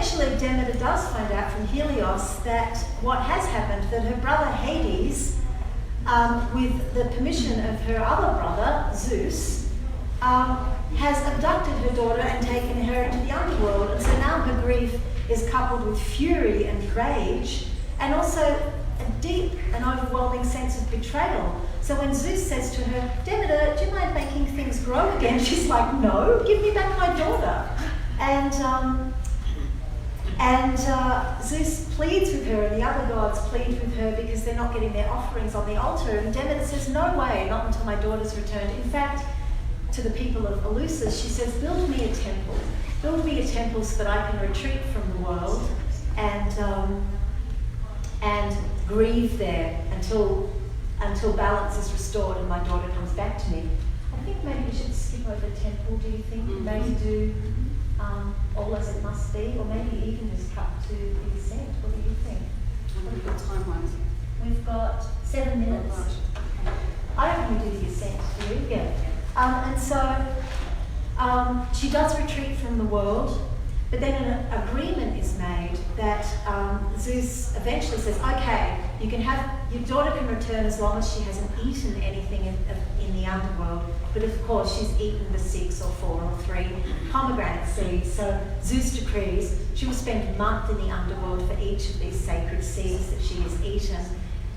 eventually Demeter does find out from Helios that what has happened, that her brother Hades, with the permission of her other brother, Zeus, has abducted her daughter and taken her into the underworld. And so now her grief is coupled with fury and rage, and also a deep and overwhelming sense of betrayal. So when Zeus says to her, Demeter, do you mind making things grow again? She's like, no, give me back my daughter. And Zeus pleads with her, and the other gods plead with her because they're not getting their offerings on the altar. And Demeter says, no way, not until my daughter's returned. In fact, to the people of Eleusis, she says, build me a temple. Build me a temple so that I can retreat from the world and grieve there until balance is restored and my daughter comes back to me. I think maybe we should skip over temple, do you think? Maybe do all as it must be, or maybe even just cut to the ascent. What do you think? What have we got time-wise? We've got 7 minutes. Right. I don't want to do the ascent, do you? Yeah. And so she does retreat from the world, but then an agreement is made that Zeus eventually says, okay, you can have, your daughter can return as long as she hasn't eaten anything in the underworld, but of course she's eaten the 6 or 4 or 3 pomegranate seeds. So Zeus decrees she will spend a month in the underworld for each of these sacred seeds that she has eaten.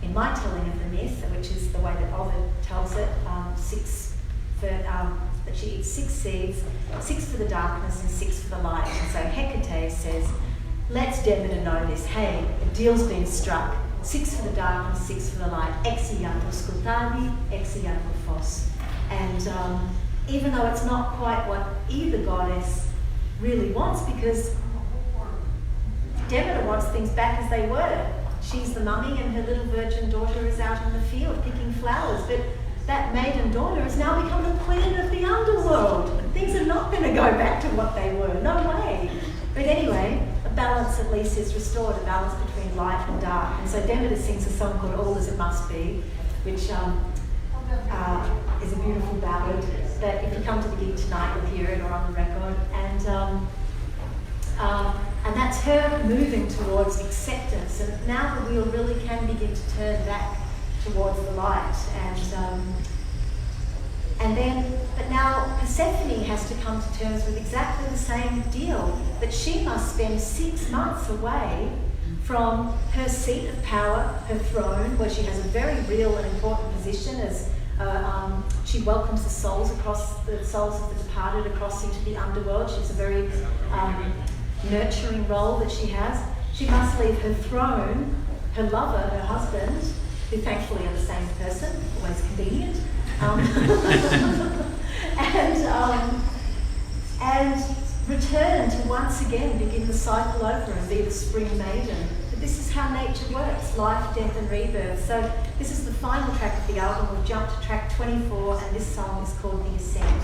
In my telling of the myth, which is the way that Ovid tells it, that she eats 6 seeds, 6 for the darkness and 6 for the light. And so Hecate says, let's Demeter know this. Hey, a deal's been struck. 6 for the darkness, 6 for the light. Exiato scutavi, exiato fos. And even though it's not quite what either goddess really wants, because Demeter wants things back as they were. She's the mummy and her little virgin daughter is out in the field picking flowers, but that maiden daughter has now become the queen of the underworld. Things are not going to go back to what they were, no way. But anyway, a balance at least is restored, a balance between light and dark. And so Demeter sings a song called All As It Must Be, which is a beautiful ballad that if you come to the gig tonight, you'll hear it or on the record. And that's her moving towards acceptance. And now the wheel really can begin to turn back towards the light. But now Persephone has to come to terms with exactly the same deal, that she must spend 6 months away from her seat of power, her throne, where she has a very real and important position as she welcomes the souls of the departed across into the underworld. She's a very nurturing role that she has. She must leave her throne, her lover, her husband, who thankfully are the same person, always convenient, and return to once again begin the cycle over and be the spring maiden. But this is how nature works, life, death and rebirth. So this is the final track of the album. We've jumped to track 24 and this song is called The Ascent.